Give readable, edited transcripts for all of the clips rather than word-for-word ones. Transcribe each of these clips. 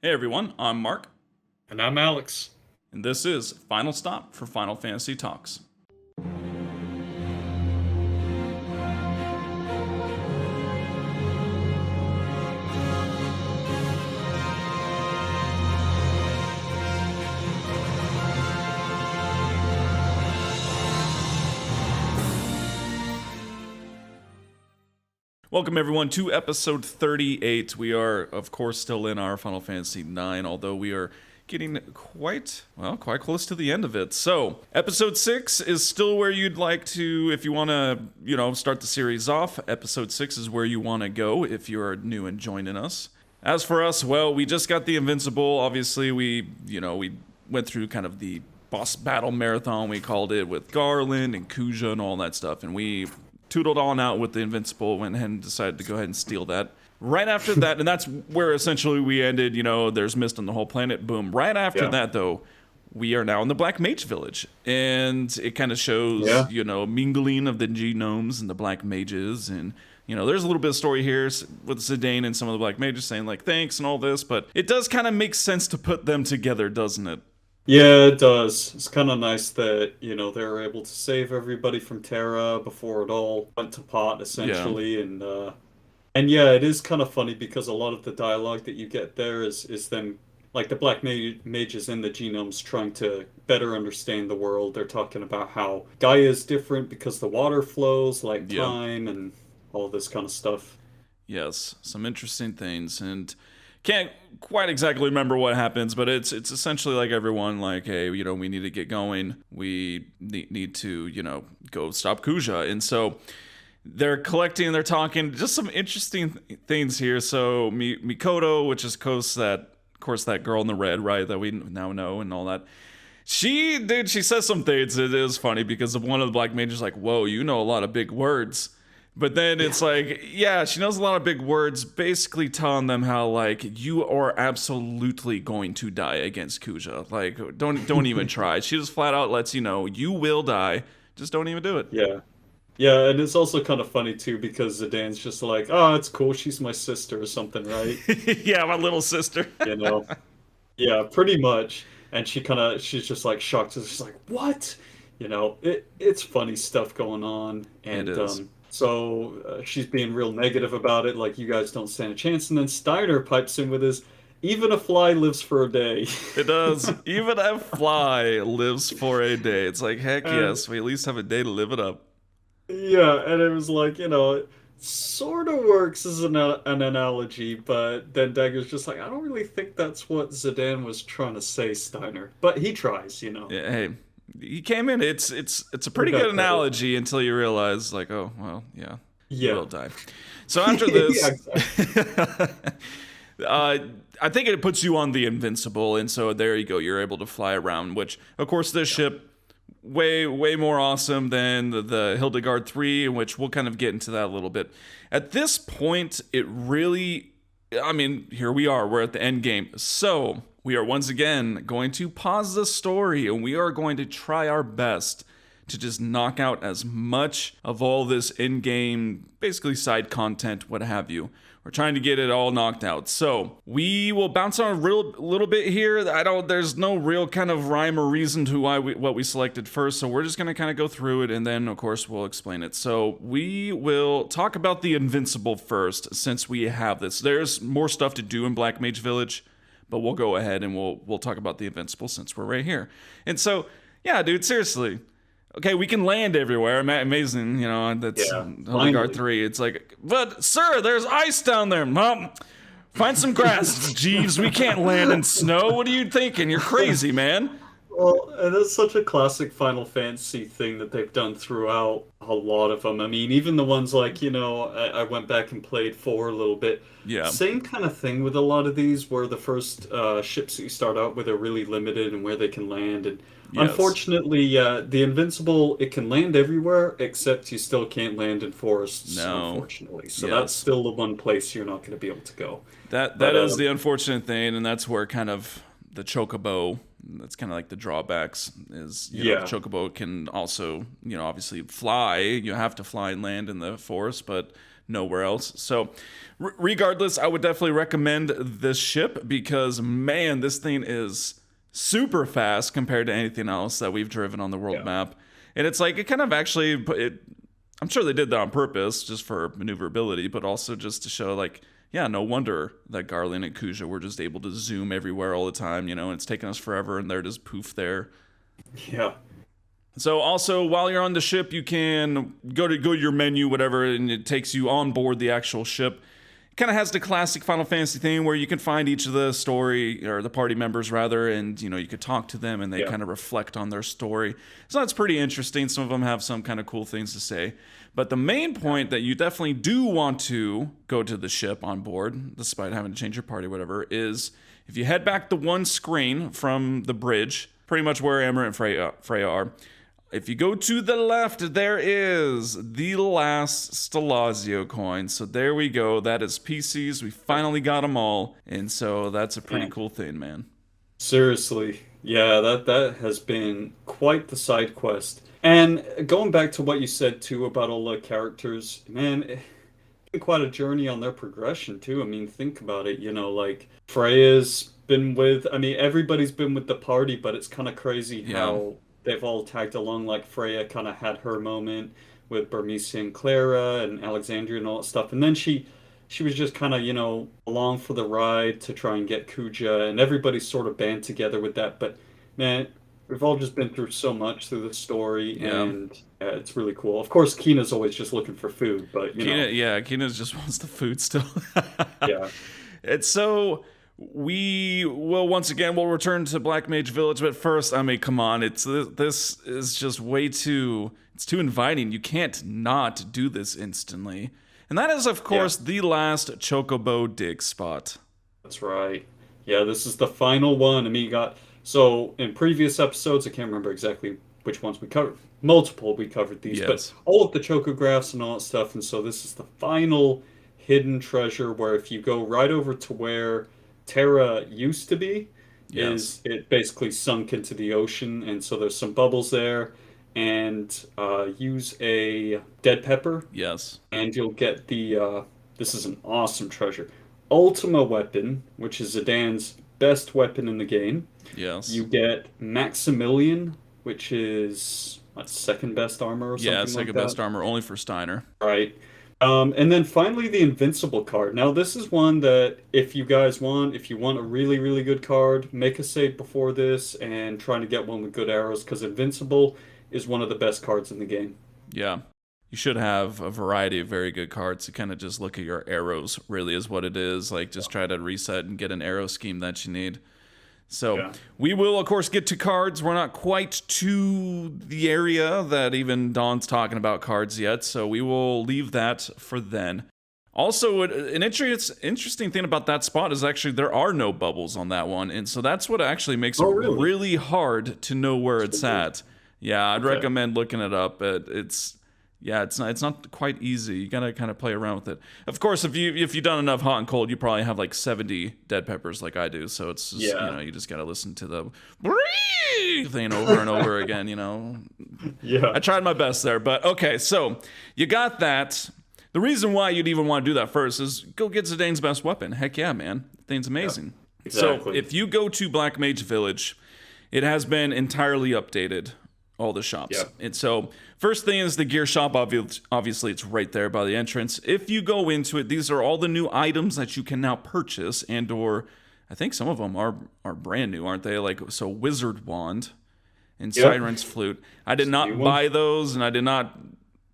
Hey everyone, I'm Mark, And I'm Alex. and this is Final Stop for Final Fantasy Talks. Welcome everyone to episode 38. We are, of course, still in our Final Fantasy IX, although we are getting quite close to the end of it. So, episode 6 is still where you'd like to, if you want to, start the series off. Episode 6 is where you want to go if you're new and joining us. As for us, well, we just got the Invincible. Obviously, we went through kind of the boss battle marathon, we called it, with Garland and Kuja and all that stuff, and we tootled on out with the Invincible, went ahead and decided to go ahead and steal that. Right after that, and that's where essentially we ended, there's mist on the whole planet, boom. Right after that, though, we are now in the Black Mage Village, and it kind of shows, mingling of the genomes and the Black Mages, and, there's a little bit of story here with Zidane and some of the Black Mages saying, like, thanks and all this, but it does kind of make sense to put them together, doesn't it? Yeah, it does. It's kind of nice that, they were able to save everybody from Terra before it all went to pot, essentially. And yeah, it is kind of funny because a lot of the dialogue that you get there is them, like the Mages in the genomes trying to better understand the world. They're talking about how Gaia is different because the water flows like time and all this kind of stuff. Yes, some interesting things, and can't quite exactly remember what happens, but it's essentially like everyone, like, hey, we need to get going. We need to, go stop Kuja. And so they're collecting, they're talking, just some interesting things here. So Mikoto, which is of course, that girl in the red, right, that we now know and all that. She says some things. It is funny because of one of the Black Mages like, whoa, you know a lot of big words. But then it's like, yeah, she knows a lot of big words, basically telling them how, like, you are absolutely going to die against Kuja. Like, don't even try. She just flat out lets you know you will die. Just don't even do it. Yeah. Yeah, and it's also kind of funny too because Zidane's just like, oh, it's cool, she's my sister or something, right? Yeah, my little sister. You know? Yeah, pretty much. And she's just like shocked. She's like, what? It's funny stuff going on. It And is. she's being real negative about it, like, you guys don't stand a chance. And then Steiner pipes in with his, even a fly lives for a day. It does. Even a fly lives for a day. It's like, heck And yes, we at least have a day to live it up. yeah, and it was like, it sort of works as an analogy, but then Dagger's just like, I don't really think that's what Zidane was trying to say, Steiner. But he tries. Yeah, hey, he came in. It's a We pretty good got credit. analogy until you realize, like, oh well, yeah, you Yeah. will die. So after Yeah, this, exactly. uh, I think it puts you on the Invincible, and so there you go. You're able to fly around. Which, of course, this ship way more awesome than the Hildegard 3, in which we'll kind of get into that a little bit. At this point, it really, I mean, here we are. We're at the end game. So we are once again going to pause the story, and we are going to try our best to just knock out as much of all this in-game, basically side content, what have you. We're trying to get it all knocked out. So we will bounce on a little bit here. There's no real kind of rhyme or reason to what we selected first. So we're just going to kind of go through it, and then of course we'll explain it. So we will talk about the Invincible first, since we have this. There's more stuff to do in Black Mage Village, but we'll go ahead and we'll talk about the Invincible since we're right here. And so, yeah, dude, seriously. Okay, we can land everywhere. Amazing, that's Yeah, Guard finally. 3. It's like, but sir, there's ice down there. Mom, find some grass, Jeeves. We can't land in snow. What are you thinking? You're crazy, man. Well, and it's such a classic Final Fantasy thing that they've done throughout a lot of them. I mean, even the ones like, I went back and played 4 a little bit. Yeah, Same kind of thing with a lot of these, where the first ships that you start out with are really limited and where they can land. And yes, unfortunately, the Invincible, it can land everywhere, except you still can't land in forests, no, unfortunately. So that's yes. still the one place you're not going to be able to go. That But is the unfortunate thing, and that's where kind of the Chocobo. That's kind of like the drawbacks. Is the yeah, Chocobo can also obviously fly. You have to fly and land in the forest, but nowhere else. So, regardless, I would definitely recommend this ship because, man, this thing is super fast compared to anything else that we've driven on the world Yeah. map. And it's like, it kind of actually, I'm sure they did that on purpose just for maneuverability, but also just to show, like, yeah, no wonder that Garland and Kuja were just able to zoom everywhere all the time, you know, and it's taken us forever and they're just poof there. Yeah. So also, while you're on the ship, you can go to your menu, whatever, and it takes you on board the actual ship. It kind of has the classic Final Fantasy thing where you can find each of the story, or the party members rather, and, you know, you could talk to them and they kind of reflect on their story. So that's pretty interesting. Some of them have some kind of cool things to say. But the main point that you definitely do want to go to the ship on board, despite having to change your party, whatever, is if you head back the one screen from the bridge, pretty much where Amber and Freya are. If you go to the left, there is the last Stellazio coin. So there we go. That is PCs. We finally got them all. And so that's a pretty cool thing, man. Seriously. Yeah, that has been quite the side quest. And going back to what you said too about all the characters, man, it's been quite a journey on their progression too. I mean, think about it, you know, like Freya's been with, I mean, everybody's been with the party, but it's kind of crazy how they've all tagged along. Like Freya kind of had her moment with Burmese and Clara and Alexandria and all that stuff. And then she was just kind of, you know, along for the ride to try and get Kuja, and everybody sort of band together with that. But man, we've all just been through so much through the story, and it's really cool. Of course, Kina's always just looking for food, but you know. Yeah, Kina just wants the food still. Yeah. It's so we will once again we'll return to Black Mage Village, but first, I mean, come on, this is just way too inviting. You can't not do this instantly. And that is, of course, the last Chocobo dig spot. That's right. Yeah, this is the final one. I mean, you got so in previous episodes, I can't remember exactly which ones we covered. Multiple we covered these, but all of the chocographs and all that stuff. And so this is the final hidden treasure where if you go right over to where Terra used to be, is it basically sunk into the ocean, and so there's some bubbles there. And use a dead pepper. Yes. And you'll get the this is an awesome treasure. Ultima weapon, which is Zidane's best weapon in the game. Yes. You get Maximilian, which is second best armor or something like that. Yeah, second best armor, only for Steiner. Right. And then finally the Invincible card. Now this is one that if you want a really, really good card, make a save before this and trying to get one with good arrows, because Invincible is one of the best cards in the game. Yeah. You should have a variety of very good cards to kind of just look at your arrows, really is what it is. Like, just try to reset and get an arrow scheme that you need. So, we will, of course, get to cards. We're not quite to the area that even Dawn's talking about cards yet, so we will leave that for then. Also, an interesting thing about that spot is actually there are no bubbles on that one, and so that's what actually makes it really hard to know where it's at. Yeah, I'd recommend looking it up. It's not quite easy. You gotta kind of play around with it. Of course, if you've done enough hot and cold, you probably have like 70 dead peppers like I do. So it's just, you just gotta listen to the thing over and over again. You know. Yeah. I tried my best there, but okay. So you got that. The reason why you'd even want to do that first is go get Zidane's best weapon. Heck yeah, man. The thing's amazing. Yeah, exactly. So if you go to Black Mage Village, it has been entirely updated. All the shops. Yep. And so first thing is the gear shop. Obviously, it's right there by the entrance. If you go into it, these are all the new items that you can now purchase, and or I think some of them are brand new, aren't they? Like, so Wizard Wand and Siren's Flute. I did not buy those, and I did not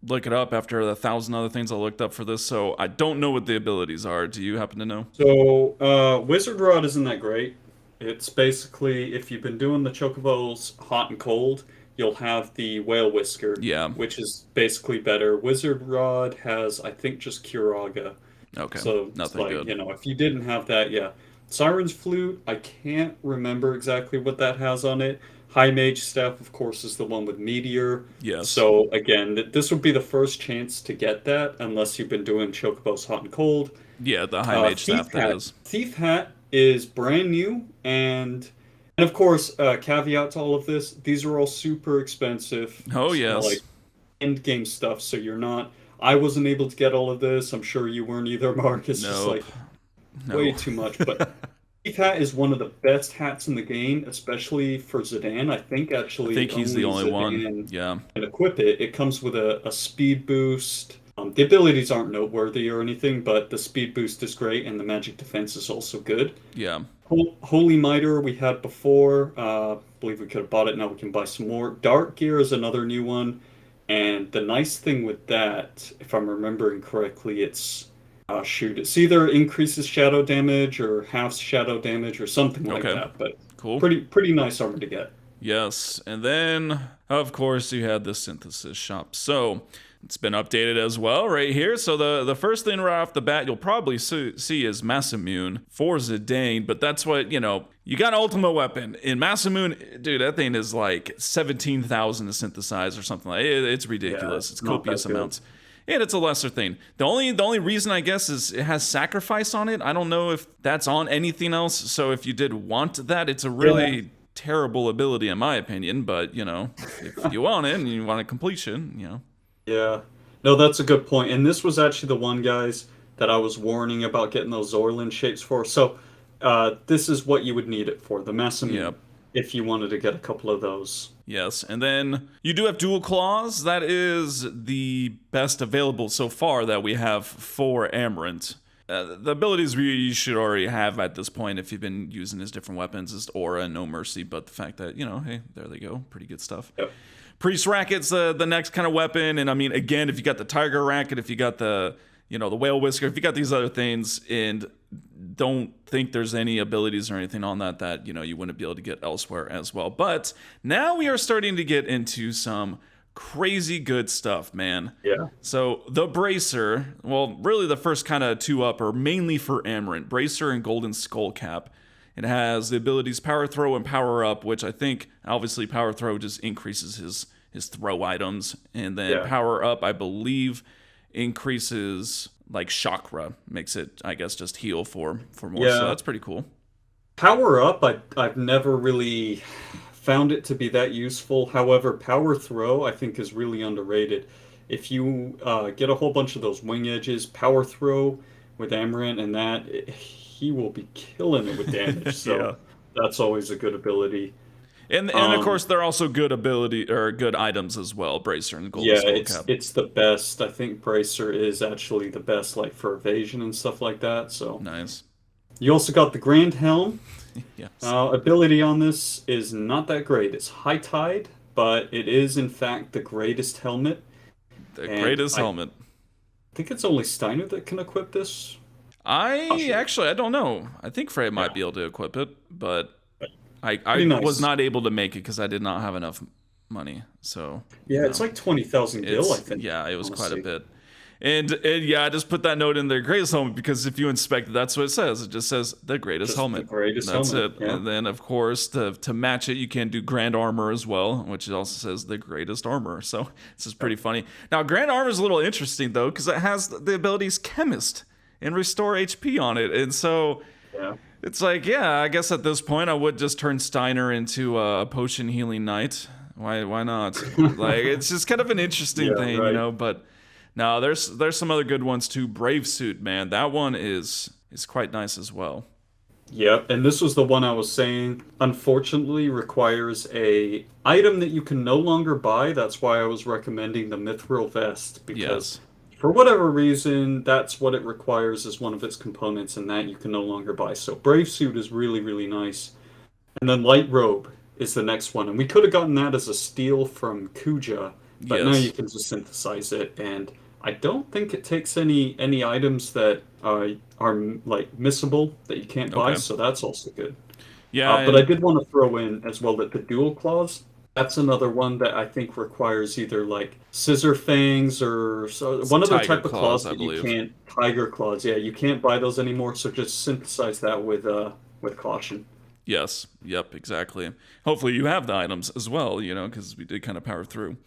look it up after the 1,000 other things I looked up for this, so I don't know what the abilities are. Do you happen to know? So Wizard Rod isn't that great. It's basically, if you've been doing the Chocobos hot and cold, you'll have the Whale Whisker, which is basically better. Wizard Rod has, I think, just Curaga. Okay, so nothing like, good. You know, if you didn't have that, Siren's Flute, I can't remember exactly what that has on it. High Mage Staff, of course, is the one with Meteor. Yes. So, again, this would be the first chance to get that, unless you've been doing Chocobos hot and cold. Yeah, the High Mage Staff, that is. Thief Hat is brand new, and of course, caveat to all of this, these are all super expensive. Oh, yes. Like end game stuff, so you're not. I wasn't able to get all of this. I'm sure you weren't either, Mark. It's just Nope. like way No. too much. But Chief Hat is one of the best hats in the game, especially for Zidane. I think I actually think he's the only only one. Zidane Yeah. can equip it. It comes with a speed boost. The abilities aren't noteworthy or anything, but the speed boost is great, and the magic defense is also good. Yeah. Holy Miter we had before. I believe we could have bought it. Now we can buy some more. Dark Gear is another new one. And the nice thing with that, if I'm remembering correctly, it's either increases shadow damage or halves shadow damage or something like Okay. that. But Cool. pretty nice armor to get. Yes, and then of course you had the synthesis shop. So it's been updated as well right here. So the first thing right off the bat you'll probably see is Masamune for Zidane, but that's what, you got an ultimate weapon. In Masamune, dude, that thing is like 17,000 to synthesize or something like it. It's ridiculous. Yeah, It's not that copious good. amounts. And it's a lesser thing. The only reason I guess is it has sacrifice on it. I don't know if that's on anything else. So if you did want that, it's a really terrible ability in my opinion, but if you want it and you want a completion. Yeah. No, that's a good point. And this was actually the one, guys, that I was warning about getting those Zorlin shapes for. So this is what you would need it for, the Masamune, Yep. if you wanted to get a couple of those. Yes, and then you do have dual claws. That is the best available so far that we have for Amarant. The abilities you should already have at this point if you've been using his different weapons is Aura and No Mercy, but the fact that, hey, there they go. Pretty good stuff. Yep. Priest Racket's the next kind of weapon, and I mean, again, if you got the Tiger Racket, if you got the Whale Whisker, if you got these other things, and don't think there's any abilities or anything on that you wouldn't be able to get elsewhere as well. But now we are starting to get into some crazy good stuff, man. Yeah. So the Bracer, well, really the first kind of two up are mainly for Amarant, Bracer and Golden Skull Cap. It has the abilities Power Throw and Power Up, which I think obviously Power Throw just increases his throw items, and then Power Up, I believe, increases like chakra, makes it, I guess, just heal for more. Yeah. So that's pretty cool. Power Up, I've never really found it to be that useful. However, Power Throw, I think, is really underrated. If you get a whole bunch of those wing edges, Power Throw with Amarant and that, he will be killing it with damage. So that's always a good ability. And of course, they're also good ability or good items as well, Bracer and Golden Skull Cap. It's the best. I think Bracer is actually the best, like for evasion and stuff like that. So Nice. You also got the Grand Helm. Yes. Ability on this is not that great. It's High Tide, but it is in fact the greatest helmet. The greatest helmet. I think it's only Steiner that can equip this. I don't know. I think Frey might be able to equip it, but I nice. was not able to make it because I did not have enough money. So it's like 20,000 gil, I think. Yeah, it was honestly. quite a bit. And I just put that note in there, greatest helmet, because if you inspect it, that's what it says. It just says the greatest helmet. The greatest that's helmet. it. Yeah. And then, of course, to match it, you can do Grand Armor as well, which also says the greatest armor. So this is pretty funny. Now, Grand Armor is a little interesting, though, because it has the abilities Chemist and Restore HP on it. And so it's like, I guess at this point, I would just turn Steiner into a potion healing knight. Why not? Like, it's just kind of an interesting thing, right. But no, there's some other good ones too. Brave Suit, man, that one is quite nice as well. Yep, and this was the one I was saying, unfortunately requires a item that you can no longer buy. That's why I was recommending the Mithril Vest, because for whatever reason, that's what it requires as one of its components, and that you can no longer buy. So Brave Suit is really, really nice. And then Light Robe is the next one, and we could have gotten that as a steal from Kuja, but now you can just synthesize it, and I don't think it takes any items that are like missable that you can't buy, so that's also good. Yeah, but I did want to throw in as well that the dual claws, that's another one that I think requires either like scissor fangs or one other type of claws that you can't. Tiger claws, you can't buy those anymore. So just synthesize that with caution. Yes. Yep. Exactly. Hopefully you have the items as well, because we did kind of power through.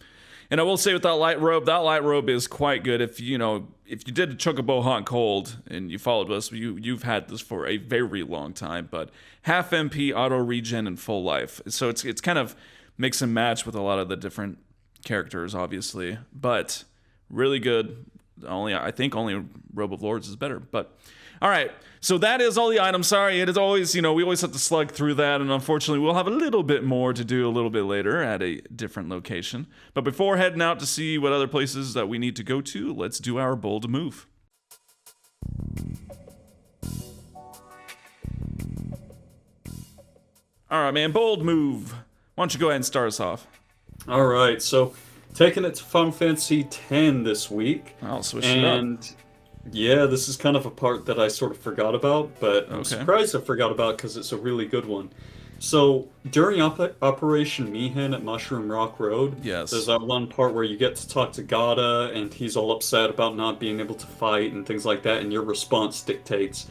And I will say with that light robe is quite good. If you did a Chocobo Hot and Cold and you followed us, you've had this for a very long time. But half MP, auto regen, and full life. So it's kind of mix and match with a lot of the different characters, obviously. But really good I think only Robe of Lords is better. But all right, so that is all the items. Sorry, it is always, we always have to slug through that, and unfortunately, we'll have a little bit more to do a little bit later at a different location. But before heading out to see what other places that we need to go to, let's do our bold move. All right, man, bold move. Why don't you go ahead and start us off? All right, so taking it to Final Fantasy X this week. I'll switch it up. Yeah, this is kind of a part that I sort of forgot about, but I'm Okay. surprised I forgot about because it's a really good one. So, during Operation Mihen at Mushroom Rock Road, Yes. there's that one part where you get to talk to Gata, and he's all upset about not being able to fight and things like that, and your response dictates,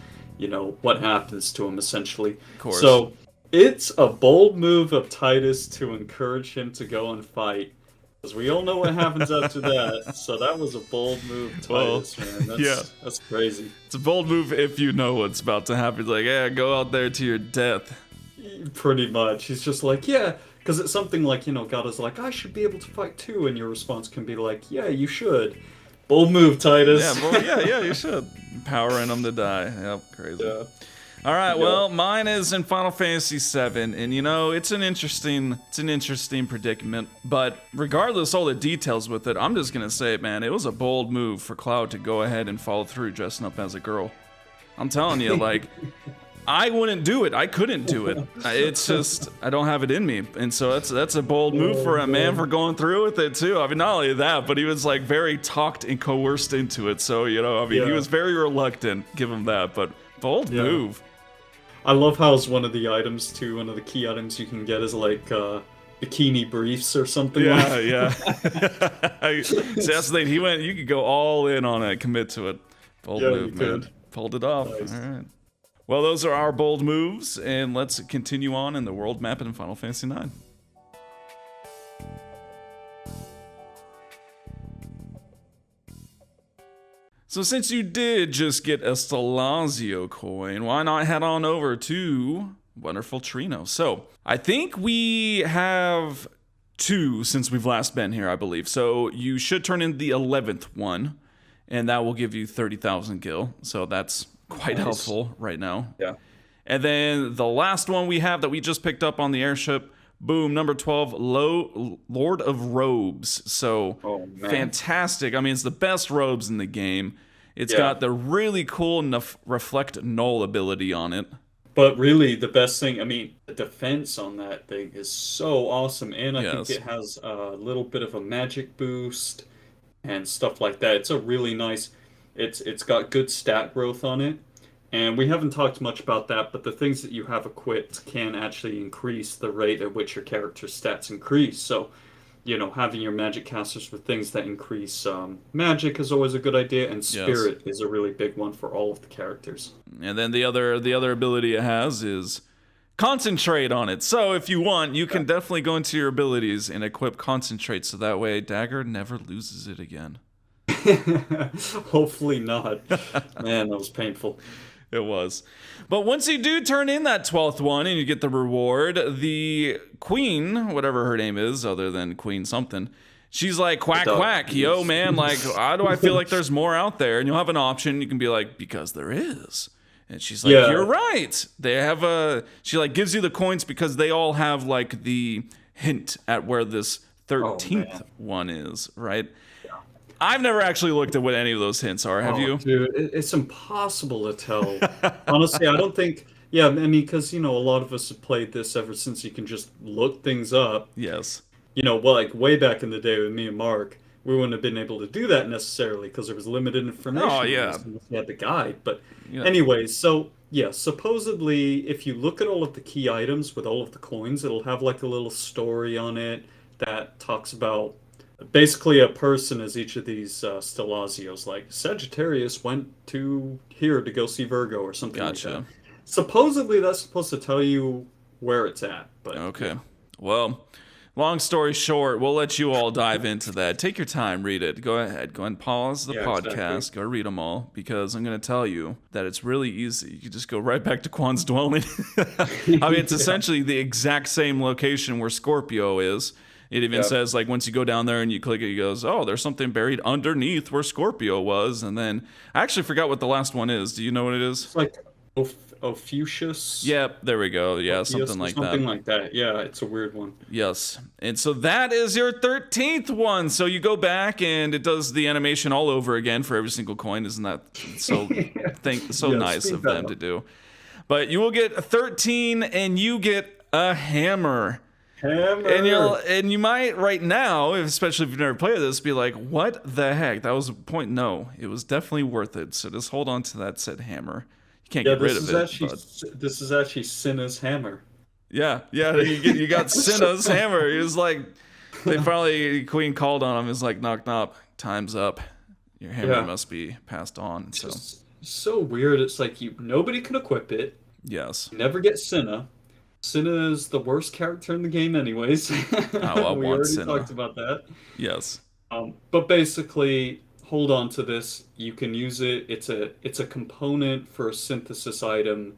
what happens to him, essentially. Of course. So, it's a bold move of Titus to encourage him to go and fight. Because we all know what happens after that, so that was a bold move, Titus, man. That's crazy. It's a bold move if you know what's about to happen. It's like, yeah, go out there to your death. Pretty much. He's just like, yeah, because it's something like, Gata's like, I should be able to fight too, and your response can be like, yeah, you should. Bold move, Titus. Yeah, you should. Powering him to die. Yep, crazy. Yeah. All right, well, mine is in Final Fantasy VII, and it's an interesting predicament. But regardless all the details with it, I'm just gonna say, man, it was a bold move for Cloud to go ahead and follow through dressing up as a girl. I'm telling you, like, I wouldn't do it. I couldn't do it. It's just I don't have it in me, and so that's a bold move for a man for going through with it too. I mean, not only that, but he was like very talked and coerced into it. So he was very reluctant. Give him that, but bold move. I love how it's one of the items too. One of the key items you can get is like bikini briefs or something. Yeah. So that's the thing. You could go all in on it, commit to it. Bold move, man. Pulled it off. Nice. All right. Well, those are our bold moves, and let's continue on in the world map in Final Fantasy IX. So since you did just get a Stellazio coin, why not head on over to wonderful Trino? So I think we have 2 since we've last been here, I believe. So you should turn in the 11th one, and that will give you 30,000 gil. So that's quite helpful right now. Yeah. And then the last one we have that we just picked up on the airship, boom, number 12, Lord of Robes. So fantastic. I mean, it's the best robes in the game. It's got the really cool reflect null ability on it. But really, the best thing, I mean, the defense on that thing is so awesome. And I think it has a little bit of a magic boost and stuff like that. It's a really nice, it's got good stat growth on it. And we haven't talked much about that, but the things that you have equipped can actually increase the rate at which your character's stats increase. So, having your magic casters with things that increase magic is always a good idea, and spirit is a really big one for all of the characters. And then the other ability it has is concentrate on it. So if you want, you can definitely go into your abilities and equip concentrate, so that way Dagger never loses it again. Hopefully not. Man, that was painful. It was. But once you do turn in that 12th one and you get the reward, the queen, whatever her name is, other than Queen something, she's like, quack, quack. Yo, man, like, how do I feel like there's more out there? And you'll have an option. You can be like, because there is. And she's like, you're right. They have she like gives you the coins because they all have like the hint at where this 13th one is, right? I've never actually looked at what any of those hints are. Have you? Dude, it's impossible to tell. Honestly, I don't think... Yeah, I mean, because, a lot of us have played this ever since you can just look things up. Yes. Well, like, way back in the day with me and Mark, we wouldn't have been able to do that necessarily because there was limited information. Oh, yeah. We had the guide. But anyways, so, yeah, supposedly, if you look at all of the key items with all of the coins, it'll have, like, a little story on it that talks about... Basically, a person is each of these Stellazios. Like, Sagittarius went to here to go see Virgo or something like that. Supposedly, that's supposed to tell you where it's at. But okay. Well, long story short, we'll let you all dive into that. Take your time, read it. Go ahead. Go and pause the podcast. Exactly. Go read them all, because I'm going to tell you that it's really easy. You can just go right back to Quan's dwelling. I mean, it's essentially the exact same location where Scorpio is. It even says, like, once you go down there and you click it, it goes, oh, there's something buried underneath where Scorpio was. And then I actually forgot what the last one is. Do you know what it is? It's like Ophiuchus. Yep, there we go. Yeah, something like that. Something like that. Yeah, it's a weird one. Yes. And so that is your 13th one. So you go back and it does the animation all over again for every single coin. Isn't that so nice of them to do? But you will get 13 and you get a hammer. And you might right now, especially if you've never played this, be like, what the heck? That was a point. No, it was definitely worth it. So just hold on to that said hammer. You can't get rid of it. This is actually Cinna's hammer. Yeah, you got Cinna's hammer. He was like, Queen called on him. He's like, knock, knock, time's up. Your hammer must be passed on. So so weird. It's like nobody can equip it. Yes. You never get Cinna. Cinna is the worst character in the game anyways. I we want already Cinna. talked about that. Yes. But basically, hold on to this. You can use it. It's a component for a synthesis item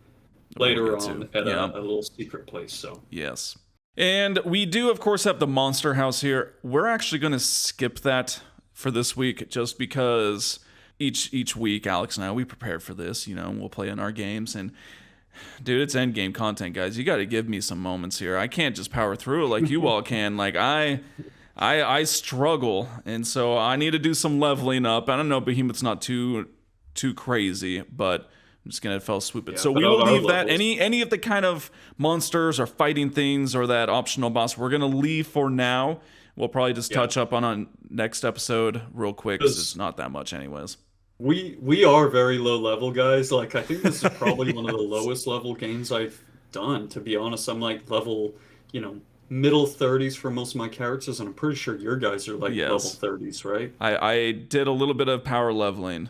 later on at a little secret place. So yes. And we do, of course, have the Monster House here. We're actually going to skip that for this week just because each week, Alex and I, we prepared for this. We'll play in our games. And dude, it's end game content, guys. You got to give me some moments here. I can't just power through it like you all can. Like I struggle, and so I need to do some leveling up. I don't know, Behemoth's not too crazy, but I'm just gonna fell swoop it. So we will leave that. Any of the kind of monsters or fighting things or that optional boss, we're gonna leave for now. We'll probably just touch up on a next episode real quick because it's not that much, anyways. We are very low level, guys. Like, I think this is probably one of the lowest level games I've done, to be honest. I'm like level, middle 30s for most of my characters, and I'm pretty sure your guys are like level 30s, right? I did a little bit of power leveling.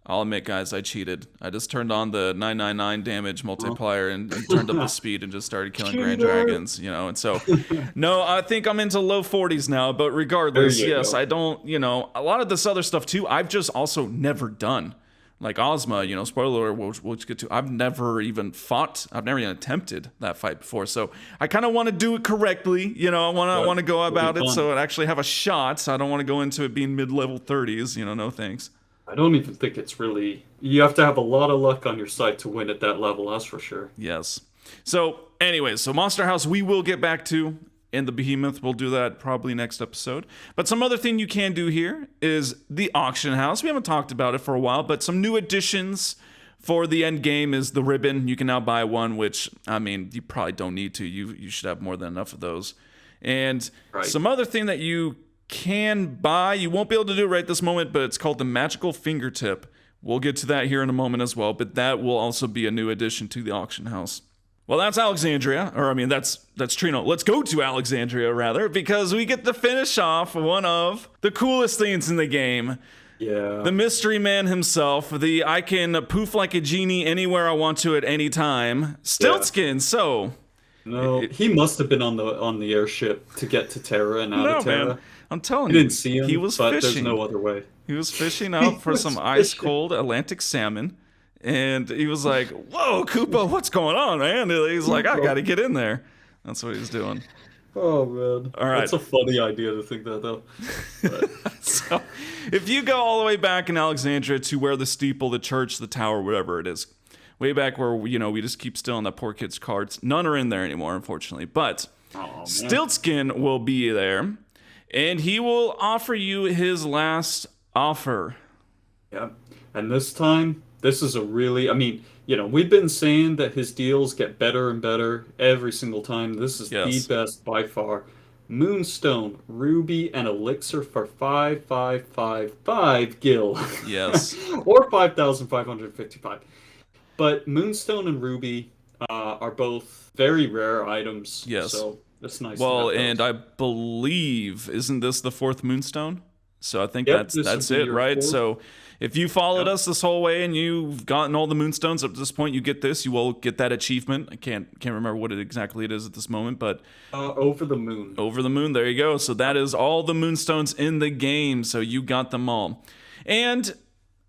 I'll admit, guys, I cheated. I just turned on the 999 damage multiplier and turned up the speed and just started killing Grand Dragons, and so, no, I think I'm into low 40s now, but regardless, yes, I don't, a lot of this other stuff too, I've just also never done. Like Ozma, spoiler alert, we'll get to, I've never even attempted that fight before, so I kind of want to do it correctly, I want to go about it so it actually have a shot, so I don't want to go into it being mid-level 30s, no thanks. I don't even think it's really... You have to have a lot of luck on your side to win at that level, that's for sure. Yes. So, anyways, Monster House we will get back to, and the Behemoth, we'll do that probably next episode. But some other thing you can do here is the Auction House. We haven't talked about it for a while, but some new additions for the end game is the ribbon. You can now buy one, which, you probably don't need to. You should have more than enough of those. And some other thing that you can buy. You won't be able to do it right this moment, but it's called the Magical Fingertip. We'll get to that here in a moment as well, but that will also be a new addition to the Auction House. Well, that's Alexandria, that's Trino. Let's go to Alexandria, rather, because we get to finish off one of the coolest things in the game. Yeah. The mystery man himself, I can poof like a genie anywhere I want to at any time. Stiltskin, so... No, he must have been on the airship to get to Terra and out of Terra. Man. I'm telling you. I didn't see him, he was but fishing. There's no other way. He was fishing out for some ice-cold Atlantic salmon, and he was like, whoa, Koopa, what's going on, man? He's like, I gotta get in there. That's what he's doing. Oh, man. All right. That's a funny idea to think that, though. So, if you go all the way back in Alexandria to where the steeple, the church, the tower, whatever it is, way back where, we just keep stealing that poor kid's cards. None are in there anymore, unfortunately. But Stiltskin will be there, and he will offer you his last offer. Yeah. And this time, this is a really... we've been saying that his deals get better and better every single time. This is the best by far. Moonstone, Ruby, and Elixir for 5,555 gil. Yes. Or 5,555. But Moonstone and Ruby are both very rare items. Yes. So that's nice. Well, and I believe, isn't this the fourth Moonstone? So I think that's it, right? Fourth. So if you followed us this whole way and you've gotten all the Moonstones up to this point, you get this. You will get that achievement. I can't remember what exactly it is at this moment, but Over the Moon. Over the Moon. There you go. So that is all the Moonstones in the game. So you got them all. And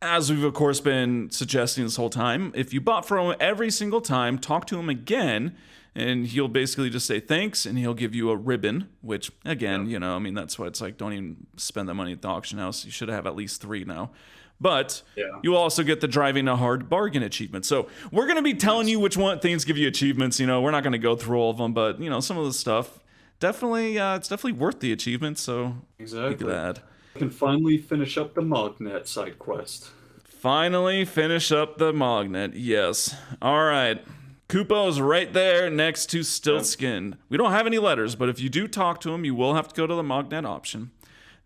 as we've, of course, been suggesting this whole time, if you bought from him every single time, talk to him again, And he'll basically just say thanks, and he'll give you a ribbon, which, again, I mean, that's why it's like, don't even spend that money at the auction house. You should have at least 3 now. But you also get the driving a hard bargain achievement. So we're going to be telling you which things give you achievements. We're not going to go through all of them, but, some of the stuff, definitely, it's definitely worth the achievement. So exactly. Glad. You can finally finish up the Mognet side quest. Finally finish up the Mognet, yes. All right. Kupo's right there next to Stiltskin. We don't have any letters, but if you do talk to him, you will have to go to the Mognet option.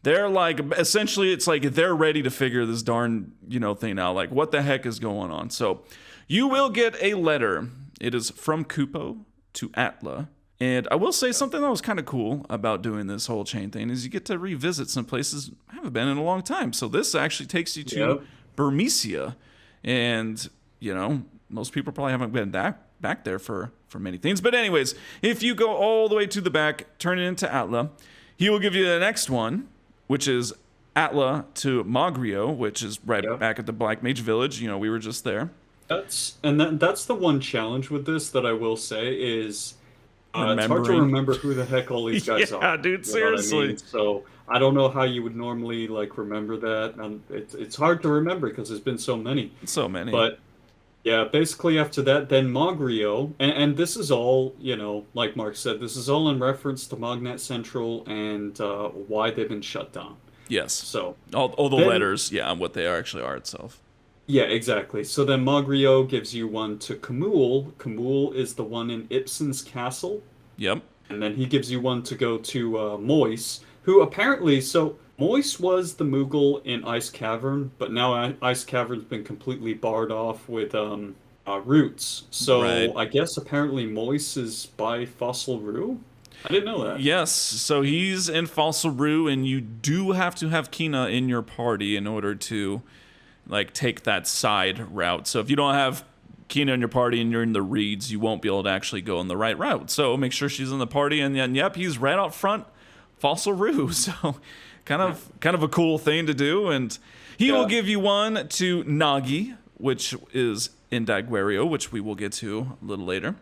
They're like, essentially, it's like they're ready to figure this darn, thing out. Like, what the heck is going on? So, you will get a letter. It is from Kupo to Atla. And I will say something that was kind of cool about doing this whole chain thing is you get to revisit some places I haven't been in a long time. So, this actually takes you to Burmecia. And, most people probably haven't been back there for many things. But anyways, if you go all the way to the back, turn it into Atla, he will give you the next one, which is Atla to Mogrio, which is right back at the Black Mage Village. We were just there. That's the one challenge with this that I will say is it's hard to remember who the heck all these guys are. Yeah, dude, seriously. I mean? So I don't know how you would normally remember that. And it's hard to remember because there's been so many. But yeah, basically after that, then Mogrio, and this is all, like Mark said, this is all in reference to Mognet Central and why they've been shut down. Yes. So all the letters, what they actually are itself. Yeah, exactly. So then Mogrio gives you one to Kamul. Kamul is the one in Ibsen's castle. Yep. And then he gives you one to go to Mois, who apparently, Mois was the Moogle in Ice Cavern, but now Ice Cavern's been completely barred off with roots. So I guess apparently Mois is by Fossil Rue? I didn't know that. Yes, so he's in Fossil Rue, and you do have to have Kina in your party in order to take that side route. So if you don't have Kina in your party and you're in the reeds, you won't be able to actually go in the right route. So make sure she's in the party, and then he's right out front, Fossil Rue. So kind of a cool thing to do, and he will give you one to Nagi, which is in Daguerrio, which we will get to a little later.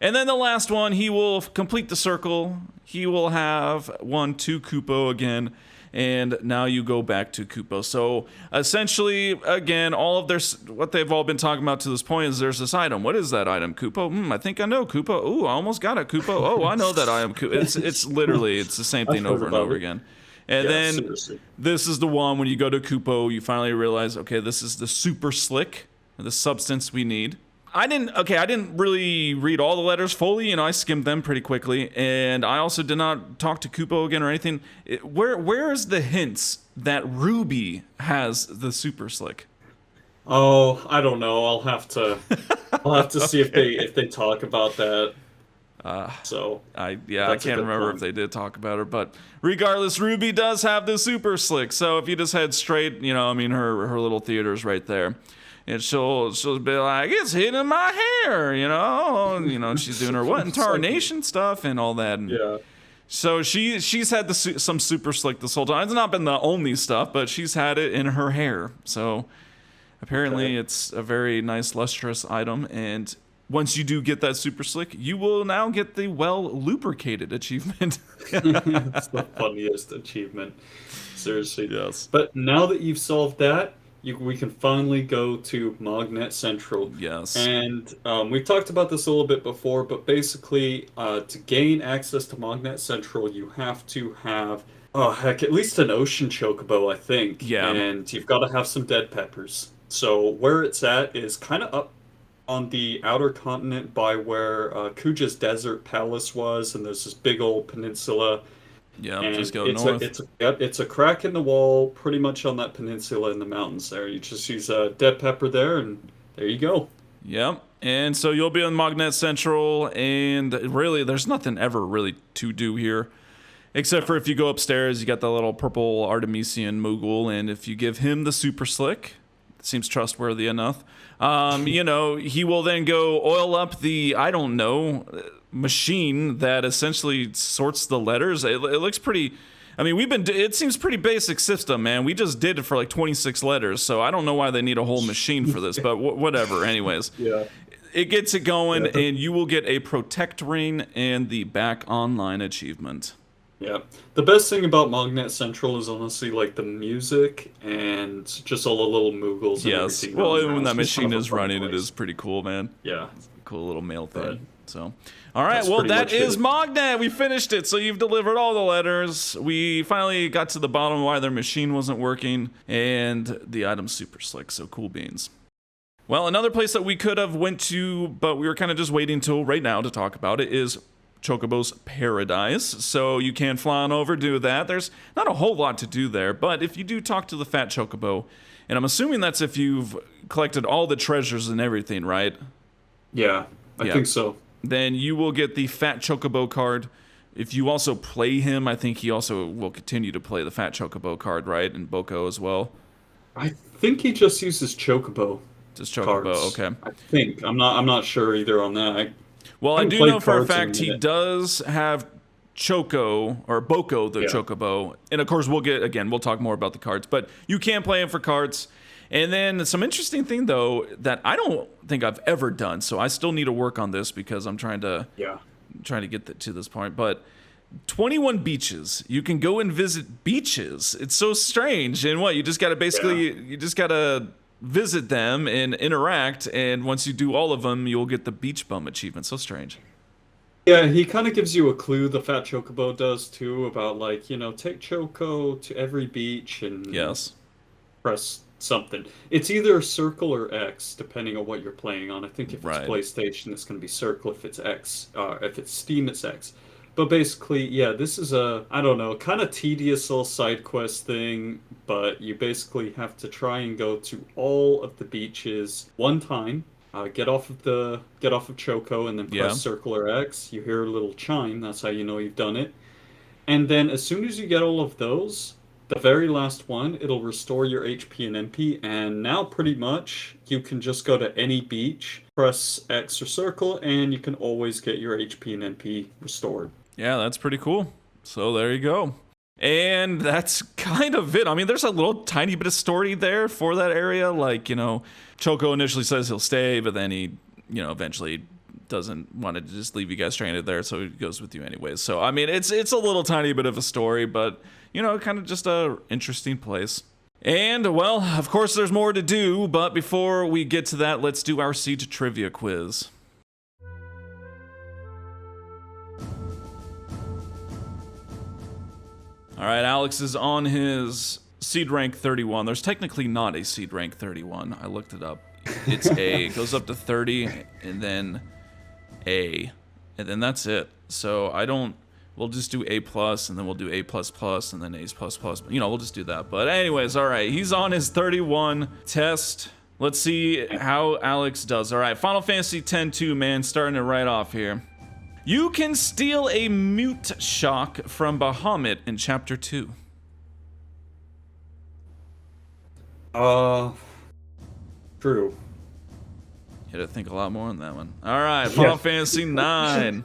And then the last one, he will complete the circle. He will have one to Kupo again, and now you go back to Kupo. So essentially, again, all of what they've all been talking about to this point is there's this item. What is that item, Kupo? I think I know Kupo. Ooh, I almost got it, Kupo. Oh, I know that item. It's literally the same thing over and over again. And then seriously. This is the one when you go to Kupo, you finally realize, okay, this is the super slick, the substance we need. I didn't really read all the letters fully, I skimmed them pretty quickly, and I also did not talk to Kupo again or anything. Where is the hints that Ruby has the super slick? Oh, I don't know. I'll have to see if they talk about that. I can't remember if they did talk about her, but regardless, Ruby does have the super slick. So if you just head straight, her little theater's right there. And she'll be like, it's hitting my hair, and she's doing her what incarnation stuff and all that. And so she's had some super slick this whole time. It's not been the only stuff, but she's had it in her hair. So apparently it's a very nice lustrous item. And once you do get that super slick, you will now get the well lubricated achievement. That's the funniest achievement. Seriously. Yes. But now that you've solved that, we can finally go to Mognet Central. Yes. And we've talked about this a little bit before, but basically, to gain access to Mognet Central, you have to have, at least an ocean chocobo, I think. Yeah. And you've got to have some dead peppers. So where it's at is kind of up on the outer continent by where Kuja's desert palace was, and there's this big old peninsula. Yeah, just go north. It's a crack in the wall, pretty much on that peninsula in the mountains there. You just use a dead pepper there, and there you go. Yep. And so you'll be on Mognet Central, and really, there's nothing ever really to do here. Except for if you go upstairs, you got the little purple Artemisian Moogle, and if you give him the super slick, it seems trustworthy enough, he will then go oil up the, machine that essentially sorts the letters. It looks pretty, it seems pretty basic system, man. We just did it for 26 letters, so I don't know why they need a whole machine for this, but whatever, anyways. Yeah. it gets it going, Yeah. and you will get a Protect Ring and the Back Online achievement. Yeah. The best thing about Mognet Central is honestly like the music and just all the little Moogles and Yes. everything. Well, going when around. that It's just kind machine of a is fun running, it place. is pretty cool, man. Yeah. Cool little mail But thing. So, all right. that's Well, pretty that much is it. Mognet. We finished it. So you've delivered all the letters. We finally got to the bottom of why their machine wasn't working, and the item's super slick. So cool beans. Well, another place that we could have went to, but we were kind of just waiting till right now to talk about it, is Chocobo's Paradise. So you can fly on over, do that. There's not a whole lot to do there, but if you do talk to the Fat Chocobo, and I'm assuming that's if you've collected all the treasures and everything, right? Yeah, I think so. Then you will get the Fat Chocobo card. If you also play him, I think he also will continue to play the Fat Chocobo card, right? And Boko as well. I think he just uses Chocobo. Just Chocobo, Cards. okay. I think. I'm not sure either on that. Well, I haven't do played know for a cards in a fact he minute. does have Choco, or Boko the Yeah. Chocobo. And of course, we'll talk more about the cards, but you can play him for cards. And then some interesting thing, though, that I don't think I've ever done, so I still need to work on this because I'm trying to get to this point, but 21 beaches. You can go and visit beaches. It's so strange. And what, you just got to visit them and interact, and once you do all of them, you'll get the Beach Bum achievement. So strange. Yeah, he kind of gives you a clue, the Fat Chocobo does too, about like, take Choco to every beach and Yes. press something. It's either circle or X, depending on what you're playing on. I think if it's Right. PlayStation, it's going to be circle. If it's X, if it's Steam, it's X. But basically, yeah, this is a, I don't know, kind of tedious little side quest thing, but you basically have to try and go to all of the beaches one time. Get off of Choco and then press Yeah. circle or X. You hear a little chime. That's how you know you've done it. And then as soon as you get all of those, the very last one, it'll restore your HP and MP, and now pretty much you can just go to any beach, press X or circle, and you can always get your HP and MP restored. Yeah, that's pretty cool. So there you go. And that's kind of it. I mean, there's a little tiny bit of story there for that area. Like, Choco initially says he'll stay, but then he, eventually doesn't want to just leave you guys stranded there, so he goes with you anyways. So, I mean, it's a little tiny bit of a story, but, kind of just a interesting place. And, well, of course there's more to do, but before we get to that, let's do our Siege Trivia quiz. All right, Alex is on his seed rank 31. There's technically not a seed rank 31. I looked it up. It's A. It goes up to 30, and then A. And then that's it. So we'll just do A+, and then we'll do A++, and then A's++. We'll just do that. But anyways, all right. He's on his 31 test. Let's see how Alex does. All right, Final Fantasy X-2, man. Starting it right off here. You can steal a mute shock from Bahamut in Chapter 2. True. You had to think a lot more on that one. All right, Final Fantasy 9.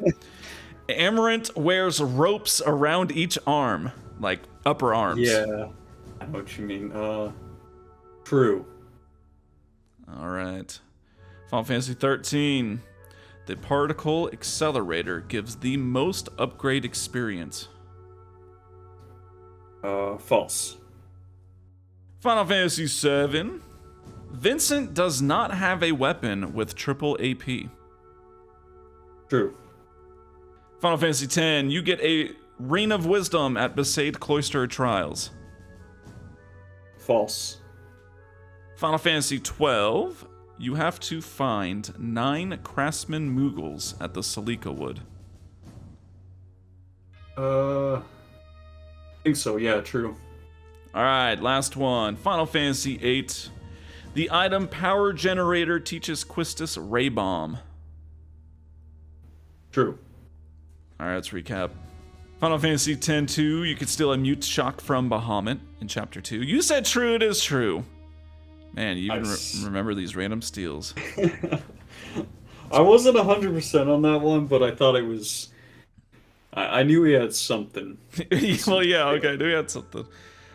Amarant wears ropes around each arm, like upper arms. Yeah, I know what you mean. True. All right. Final Fantasy 13. The particle accelerator gives the most upgrade experience. False. Final Fantasy 7. Vincent does not have a weapon with triple AP. True. Final Fantasy 10. You get a Ring of Wisdom at Besaid Cloister Trials. False. Final Fantasy 12. You have to find 9 Craftsman Moogles at the Salika Wood. I think so, yeah, true. Alright, last one. Final Fantasy 8. The item Power Generator teaches Quistis Ray Bomb. True. Alright, let's recap. Final Fantasy X-2. You could steal a mute shock from Bahamut in Chapter 2. You said true, it is true. Man, you even remember these random steals. I wasn't 100% on that one, but I thought it was... I knew he had something. Well, yeah, okay, I knew he had something.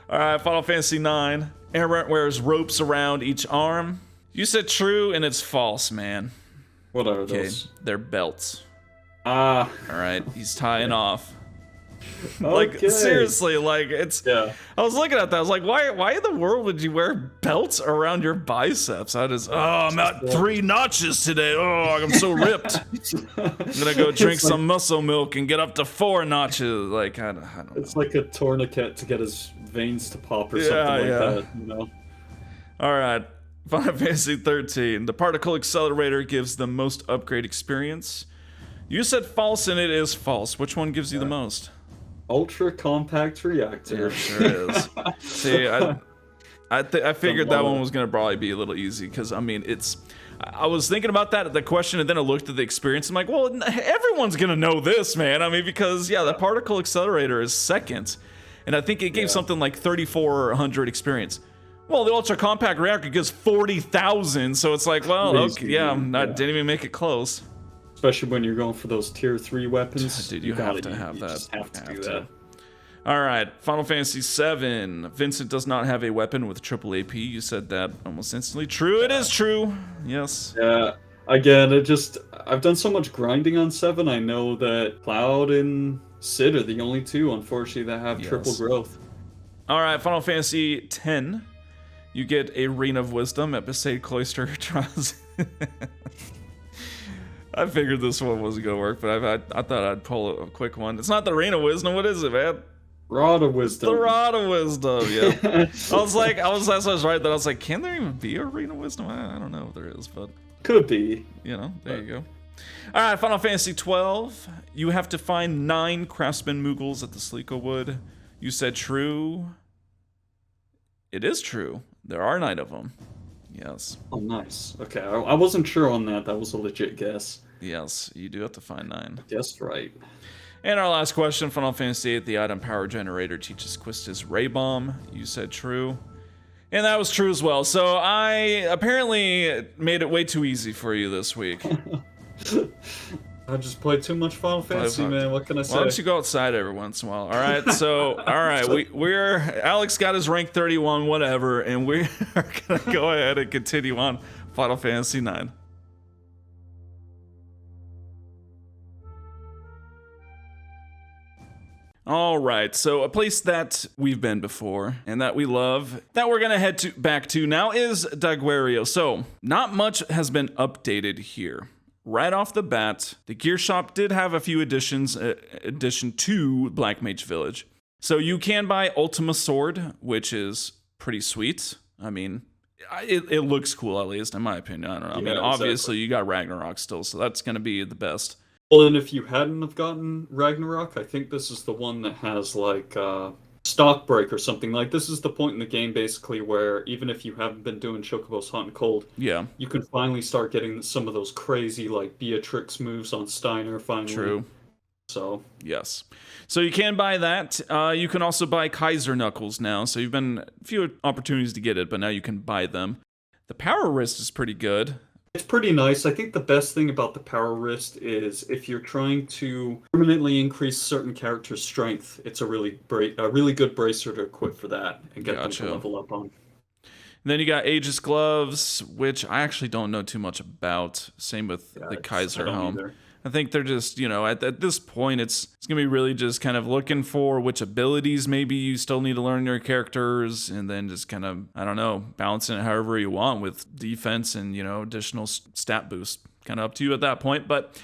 Alright, Final Fantasy 9. Amarant wears ropes around each arm. You said true, and it's false, man. What are Okay, those? they're belts. Ah. All right, he's tying off. Like Okay. seriously, like it's. Yeah. I was looking at that. I was like, why in the world would you wear belts around your biceps? I'm at 3 notches today. Oh, I'm so ripped. I'm gonna go drink some muscle milk and get up to 4 notches. Like I don't know. It's like a tourniquet to get his veins to pop or something like that. You know. All right. Final Fantasy 13. The particle accelerator gives the most upgrade experience. You said false, and it is false. Which one gives you the most? Ultra compact reactor. It sure is. See, I figured that one was gonna probably be a little easy because I mean it's. I was thinking about that at the question, and then I looked at the experience. I'm like, well, everyone's gonna know this, man. I mean, because the particle accelerator is second, and I think it gave something like 3,400 experience. Well, the ultra compact reactor gives 40,000, so it's like, well, okay, I didn't even make it close. Especially when you're going for those tier 3 weapons. Dude, you have to have that. You just have to do that. Alright, Final Fantasy 7. Vincent does not have a weapon with triple AP. You said that almost instantly. True, it is true. Yes. Yeah. Again, I've done so much grinding on 7, I know that Cloud and Sid are the only 2, unfortunately, that have triple growth. Alright, Final Fantasy 10. You get a Ring of Wisdom at Besaid Cloister Trials. I figured this one wasn't gonna work, but I thought I'd pull a quick one. It's not the Ring of Wisdom. What is it, man? Rod of Wisdom. The Rod of Wisdom. Yeah. I was right. That I was like, can there even be a Ring of Wisdom? I don't know if there is, but could be. You know, there you go. All right, Final Fantasy 12. You have to find 9 Craftsman Moogles at the Sleeko Wood. You said true. It is true. There are 9 of them. Yes. Oh, nice. Okay, I wasn't sure on that. That was a legit guess. Yes, you do have to find 9. Guessed right. And our last question, Final Fantasy VIII, the item power generator teaches Quistis Ray Bomb. You said true. And that was true as well. So I apparently made it way too easy for you this week. I just played too much Final Fantasy, man. What can I say? Why don't you go outside every once in a while? All right, so we're Alex got his rank 31, whatever, and we are gonna go ahead and continue on Final Fantasy IX. All right, so a place that we've been before and that we love, that we're gonna head back to now is Daguerreo. So not much has been updated here. Right off the bat, the gear shop did have a few additions, addition to Black Mage Village. So you can buy Ultima Sword, which is pretty sweet. I mean, it looks cool, at least, in my opinion. I don't know. I mean, obviously, you got Ragnarok still, so that's going to be the best. Well, and if you hadn't have gotten Ragnarok, I think this is the one that has, like, stock break or something. Like, this is the point in the game, basically, where even if you haven't been doing Chocobo's Hot and Cold, you can finally start getting some of those crazy, like, Beatrix moves on Steiner, finally. True. So. Yes. So you can buy that. You can also buy Kaiser Knuckles now. So you've been a few opportunities to get it, but now you can buy them. The Power Wrist is pretty good. It's pretty nice. I think the best thing about the Power Wrist is if you're trying to permanently increase certain characters' strength, it's a really good bracer to equip for that and get them to level up on. And then you got Aegis Gloves, which I actually don't know too much about. Same with the Kaiser Helm. Either. I think they're just, you know, at this point, it's going to be really just kind of looking for which abilities maybe you still need to learn your characters, and then just kind of, I don't know, balancing it however you want with defense and, you know, additional stat boost. Kind of up to you at that point. But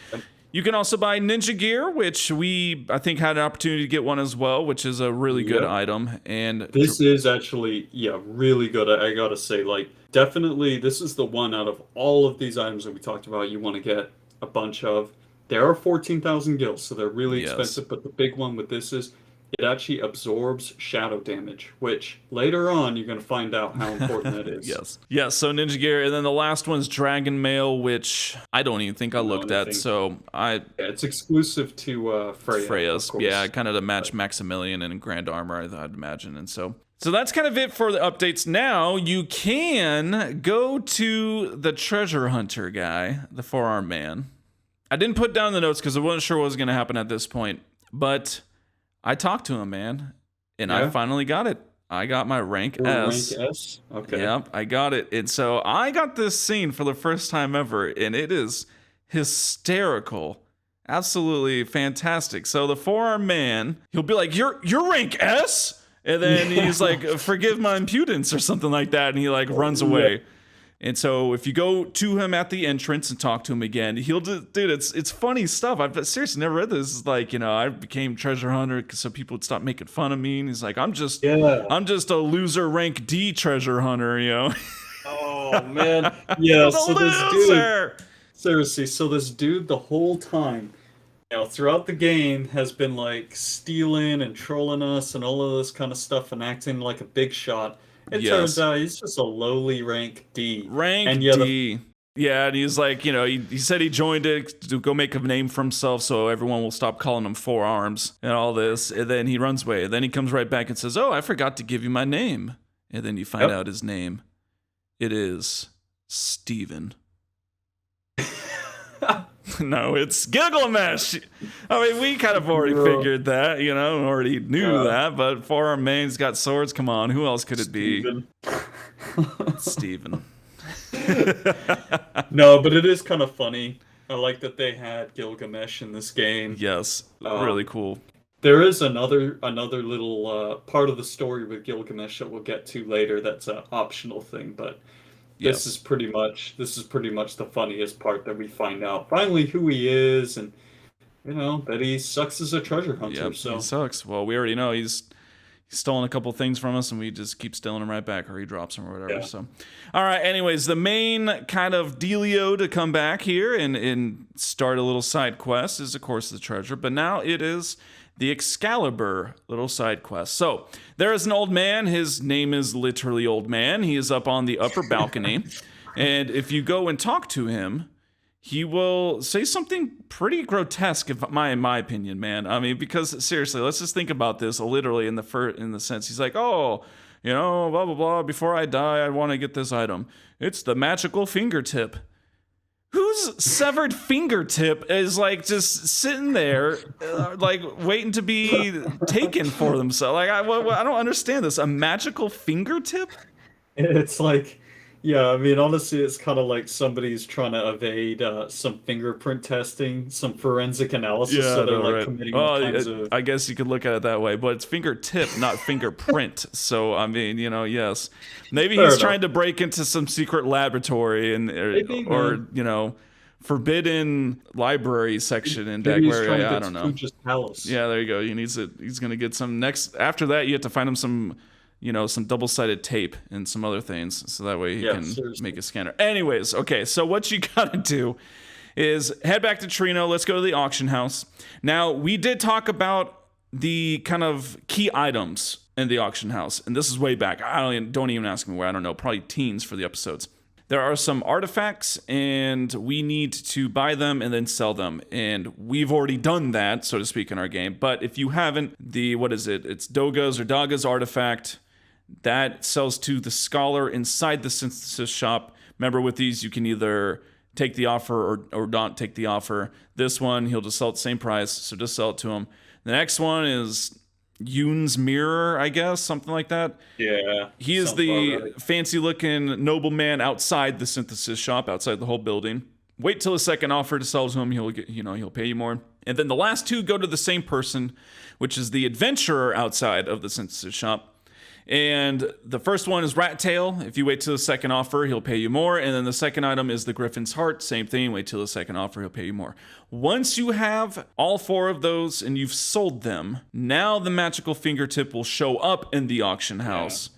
you can also buy Ninja Gear, which I think, had an opportunity to get one as well, which is a really good item. And this is actually, really good. I got to say, like, definitely this is the one out of all of these items that we talked about you want to get a bunch of. There are 14,000 gills, so they're really expensive, but the big one with this is it actually absorbs shadow damage, which later on you're going to find out how important that is. Yes, so Ninja Gear, and then the last one's Dragon Mail, which I don't even think I looked at, so it's exclusive to Freya's, kind of to match Maximilian and Grand Armor, I'd imagine, and so that's kind of it for the updates. Now you can go to the treasure hunter guy, the Four-Armed Man. I didn't put down the notes because I wasn't sure what was going to happen at this point, but I talked to him, man, and I finally got it. I got my rank S. Rank S? Okay. Yep, I got it. And so I got this scene for the first time ever, and it is hysterical. Absolutely fantastic. So the four-armed man, he'll be like, you're rank S? And then he's like, forgive my impudence or something like that. And he like runs away. And so if you go to him at the entrance and talk to him again, he'll dude, it's funny stuff. I've seriously never read this. It's like, I became treasure hunter so people would stop making fun of me. And he's like, I'm just a loser rank D treasure hunter, Oh man. Yeah, so loser. This dude, seriously, so this dude the whole time, throughout the game has been like stealing and trolling us and all of this kind of stuff and acting like a big shot. It turns out he's just a lowly rank D. Rank D. Yeah, and he's like, he said he joined it to go make a name for himself so everyone will stop calling him Four Arms and all this. And then he runs away. And then he comes right back and says, oh, I forgot to give you my name. And then you find out his name. It is Steven. No, it's Gilgamesh. I mean, we kind of already figured that, already knew that, but Four Armed Man's got swords. Come on, who else could it be? Steven. No, but it is kind of funny. I like that they had Gilgamesh in this game. Yes, really cool. There is another little part of the story with Gilgamesh that we'll get to later. That's an optional thing, but this is pretty much the funniest part that we find out finally who he is, and that he sucks as a treasure hunter. Yep, so he sucks. Well, we already know he's stolen a couple things from us, and we just keep stealing them right back, or he drops them or whatever. So, all right. Anyways, the main kind of dealio to come back here and start a little side quest is, of course, the treasure. But now it is the Excalibur little side quest. So there is an old man. His name is literally Old Man. He is up on the upper balcony. And if you go and talk to him, he will say something pretty grotesque, in my opinion, man. I mean, because seriously, let's just think about this literally in the sense. He's like, oh, blah, blah, blah. Before I die, I want to get this item. It's the magical fingertip. Whose severed fingertip is like just sitting there, like waiting to be taken for themselves? Like I don't understand this. A magical fingertip? It's like, I mean, honestly, it's kind of like somebody's trying to evade some fingerprint testing, some forensic analysis. So they're committing all kinds of. I guess you could look at it that way, but it's fingertip, not fingerprint. So I mean, yes, maybe he's trying to break into some secret laboratory or forbidden library section in Dagwaria. I don't know. Yeah, there you go. He's gonna get some next. After that, you have to find him some double-sided tape and some other things, so that way he can make a scanner. Anyways, okay, so what you gotta do is head back to Trino. Let's go to the auction house. Now, we did talk about the kind of key items in the auction house, and this is way back. Don't even ask me where. I don't know. Probably teens for the episodes. There are some artifacts, and we need to buy them and then sell them. And we've already done that, so to speak, in our game. But if you haven't, it's Daga's artifact. That sells to the scholar inside the synthesis shop. Remember, with these, you can either take the offer or not take the offer. This one, he'll just sell at the same price, so just sell it to him. The next one is Yoon's mirror, I guess, something like that. Yeah. He is the fancy-looking nobleman outside the synthesis shop, outside the whole building. Wait till the second offer to sell to him. He'll pay you more. And then the last two go to the same person, which is the adventurer outside of the synthesis shop. And the first one is Rat Tail. If you wait till the second offer, he'll pay you more. And then the second item is the Griffin's Heart. Same thing. Wait till the second offer, he'll pay you more. Once you have all four of those and you've sold them, now the magical fingertip will show up in the auction house.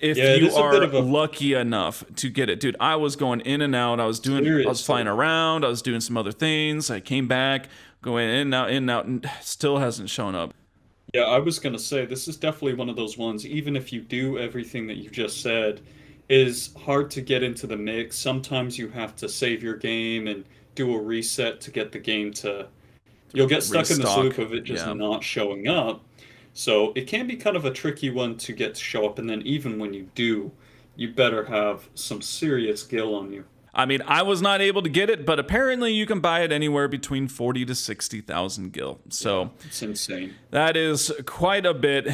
If you are lucky enough to get it. Dude, I was going in and out. I was flying around. I was doing some other things. I came back, going in and out, and still hasn't shown up. Yeah, I was going to say, this is definitely one of those ones, even if you do everything that you just said, is hard to get into the mix. Sometimes you have to save your game and do a reset to get the game to... You'll get stuck in this loop of it just not showing up. So it can be kind of a tricky one to get to show up, and then even when you do, you better have some serious gil on you. I mean, I was not able to get it, but apparently you can buy it anywhere between 40 to 60,000 gil. So it's insane. That is quite a bit.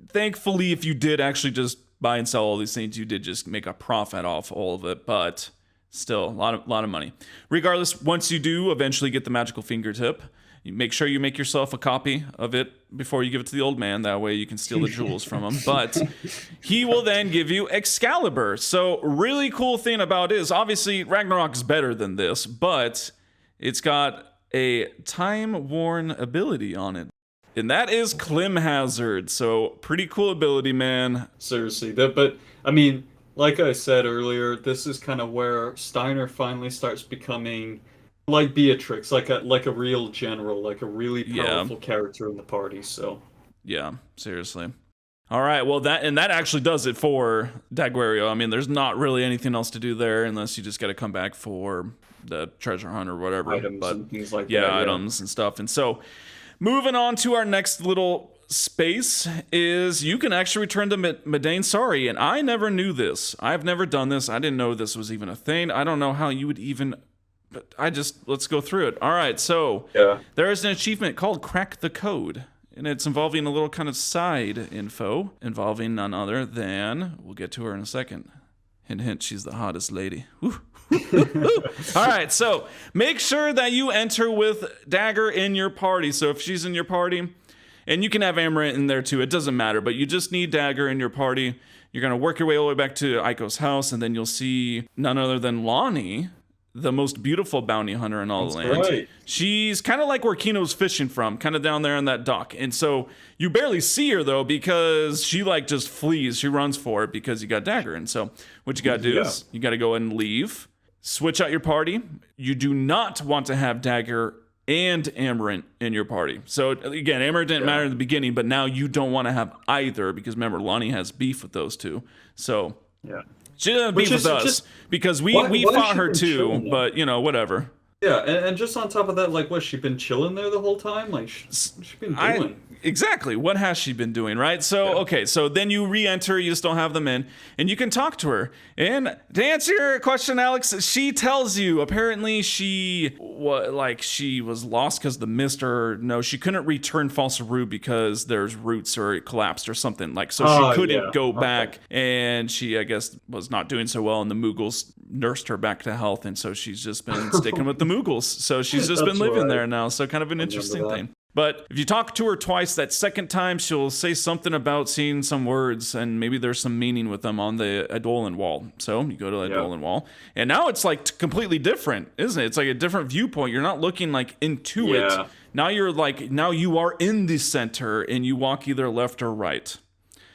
Thankfully, if you did actually just buy and sell all these things, you did just make a profit off all of it. But Still, a lot of money. Regardless, once you do eventually get the magical fingertip, you make sure you make yourself a copy of it before you give it to the old man. That way you can steal the jewels from him. But he will then give you Excalibur. So really cool thing about it is, obviously, Ragnarok is better than this, but it's got a time-worn ability on it. And that is Clim Hazard. So pretty cool ability, man. Seriously, but I mean, like I said earlier, this is kind of where Steiner finally starts becoming like Beatrix, like a real general, like a really powerful character in the party. So yeah, seriously. All right, well that actually does it for Daguerreo. I mean, there's not really anything else to do there unless you just got to come back for the treasure hunt or whatever. Items and things like that. Yeah, items and stuff. And so moving on to our next little space is you can actually return to Madain Sari, and I never knew this. I've never done this. I didn't know this was even a thing. I don't know how you would even, but let's go through it. All right, so there is an achievement called Crack the Code, and it's involving a little kind of side info involving none other than, we'll get to her in a second. Hint, hint, she's the hottest lady. Woo. All right, so make sure that you enter with Dagger in your party. So if she's in your party, and you can have Amaranth in there too, it doesn't matter, but you just need Dagger in your party. You're going to work your way all the way back to Aiko's house, and then you'll see none other than Lonnie, the most beautiful bounty hunter in all the land. Right. She's kind of like where Kino's fishing from, kind of down there on that dock. And so you barely see her, though, because she like just flees. She runs for it because you got Dagger. And so what you got to do is you got to go and leave. Switch out your party. You do not want to have Dagger and Amaranth in your party. So again, Amaranth didn't matter in the beginning, but now you don't want to have either because remember, Lonnie has beef with those two. So she doesn't beef with us because we fought her too, but you know, whatever. Yeah, and just on top of that, like, what's she been chilling there the whole time? Like, she's been doing? Exactly. What has she been doing, right? So, okay, so then you re-enter, you just don't have them in, and you can talk to her. And to answer your question, Alex, she tells you, apparently she was lost because the mist, or no, she couldn't return Falsaru because there's roots or it collapsed or something. Like, so she couldn't go back, and she, I guess, was not doing so well, and the Mughals nursed her back to health, and so she's just been sticking with the Mughals. So she's just been living there now, so kind of an interesting thing. But if you talk to her twice, that second time she'll say something about seeing some words, and maybe there's some meaning with them on the Edolan wall. So you go to the Edolan wall, and now it's like completely different, isn't it? It's like a different viewpoint. You're not looking like into it. Now now you are in the center, and you walk either left or right.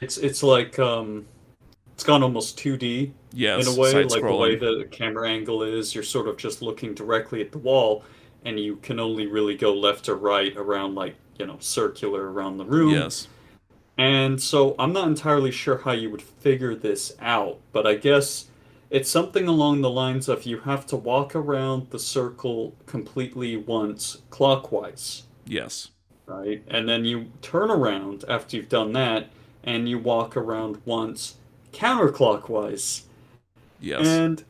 It's like it's gone almost 2D in a way, like the way the camera angle is. You're sort of just looking directly at the wall. And you can only really go left or right around, like, you know, circular around the room. Yes. And so I'm not entirely sure how you would figure this out, but I guess it's something along the lines of you have to walk around the circle completely once clockwise. Yes. Right? And then you turn around after you've done that, and you walk around once counterclockwise. Yes. And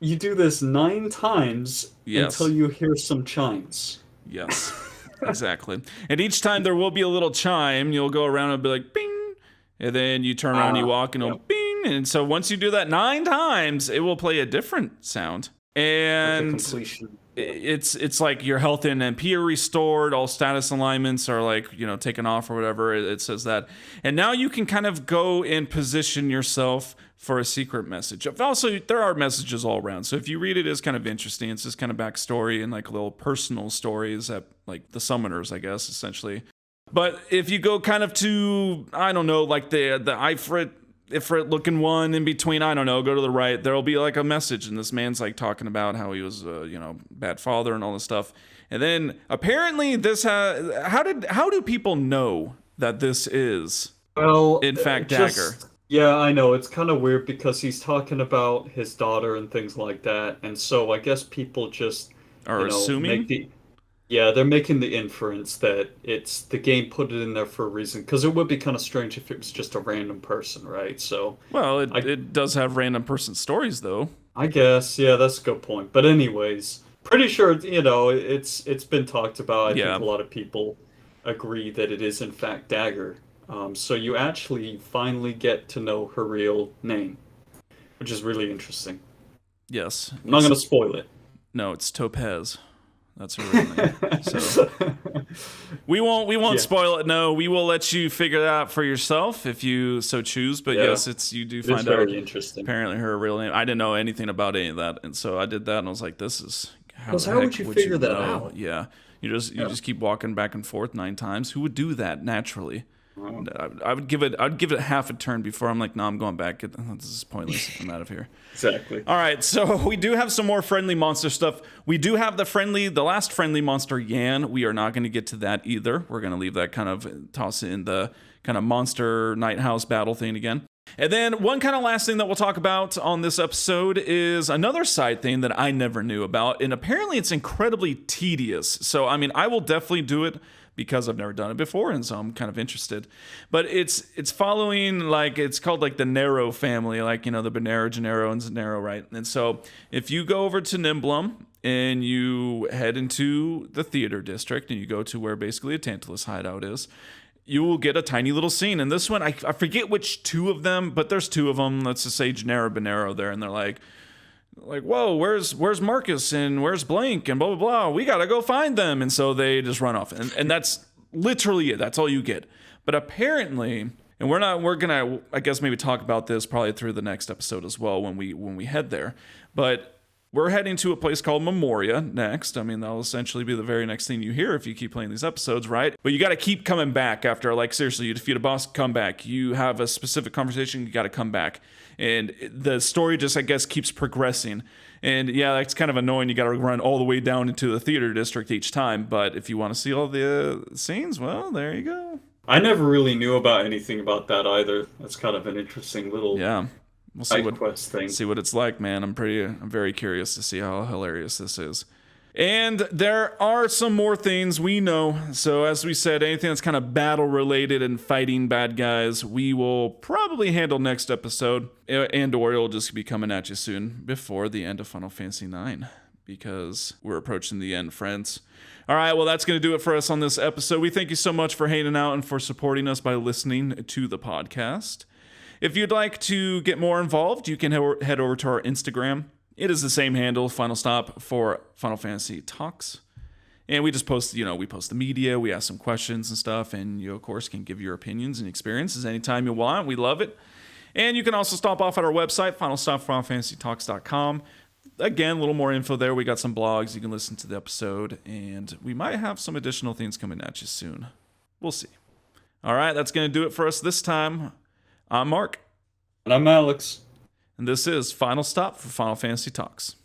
you do this 9 times until you hear some chimes. Yes, exactly. And each time there will be a little chime. You'll go around and be like, bing. And then you turn around, you walk, and it'll bing. And so once you do that 9 times, it will play a different sound. And like a completion. It's like your health and MP are restored, all status alignments are like, you know, taken off or whatever. It says that. And now you can kind of go and position yourself for a secret message. Also, there are messages all around. So if you read it, it's kind of interesting. It's just kind of backstory and like little personal stories that like the summoners, I guess, essentially. But if you go kind of to, I don't know, like the Ifrit looking one in between, I don't know, go to the right, there'll be like a message, and this man's like talking about how he was bad father and all this stuff. And then apparently this how do people know that this is in fact Dagger? Yeah, I know, it's kind of weird because he's talking about his daughter and things like that, and so I guess people just are assuming they're making the inference that it's the game put it in there for a reason, because it would be kind of strange if it was just a random person, right? So well, it does have random person stories, though. I guess, yeah, that's a good point. But anyways, pretty sure it's been talked about. I think a lot of people agree that it is in fact Dagger. So you actually finally get to know her real name, which is really interesting. Yes. I'm not gonna spoil it. No, it's Topaz. That's her real name. So we won't spoil it. No, we will let you figure that out for yourself if you so choose. But yes, you do find out very interesting. Apparently her real name. I didn't know anything about any of that, and so I did that, and I was like, "This is how would you figure that out?" Yeah, you just keep walking back and forth 9 times. Who would do that naturally? I'd give it half a turn before I'm like, no, I'm going back. This is pointless. I'm out of here. Exactly. All right, so we do have some more friendly monster stuff. We do have the last friendly monster, Yan. We are not going to get to that either. We're going to leave that toss it in the kind of monster night house battle thing again. And then one kind of last thing that we'll talk about on this episode is another side thing that I never knew about, and apparently it's incredibly tedious. So, I mean, I will definitely do it because I've never done it before, and so I'm kind of interested. But it's following, it's called the Nero family, the Bonero, Gennaro, and Zanero, right? And so if you go over to Nimblum and you head into the theater district and you go to where basically a Tantalus hideout is, you will get a tiny little scene. And this one, I forget which 2 of them, but there's 2 of them. Let's just say Gennaro, Bonero there, and they're like, whoa, where's Marcus and where's Blank and blah blah blah, we gotta go find them. And so they just run off, and that's literally it. That's all you get. But apparently, and we're gonna I guess maybe talk about this probably through the next episode as well when we head there, but we're heading to a place called Memoria next. I mean, that'll essentially be the very next thing you hear if you keep playing these episodes, right? But you got to keep coming back after, seriously, you defeat a boss, come back. You have a specific conversation, you got to come back. And the story just, I guess, keeps progressing. And yeah, that's kind of annoying. You got to run all the way down into the theater district each time. But if you want to see all the scenes, well, there you go. I never really knew about anything about that either. That's kind of an interesting little we'll see what it's like, man. I'm very curious to see how hilarious this is. And there are some more things we know. So as we said, anything that's kind of battle related and fighting bad guys, we will probably handle next episode, and or it'll just be coming at you soon before the end of Final Fantasy IX, because we're approaching the end, friends. All right, well, that's going to do it for us on this episode. We thank you so much for hanging out and for supporting us by listening to the podcast. If you'd like to get more involved, you can head over to our Instagram. It is the same handle, Final Stop, for Final Fantasy Talks. And we just post, we post the media, we ask some questions and stuff, and you, of course, can give your opinions and experiences anytime you want. We love it. And you can also stop off at our website, finalstopfinalfantasytalks.com. Again, a little more info there. We got some blogs. You can listen to the episode, and we might have some additional things coming at you soon. We'll see. All right, that's going to do it for us this time. I'm Mark. And I'm Alex. And this is Final Stop for Final Fantasy Talks.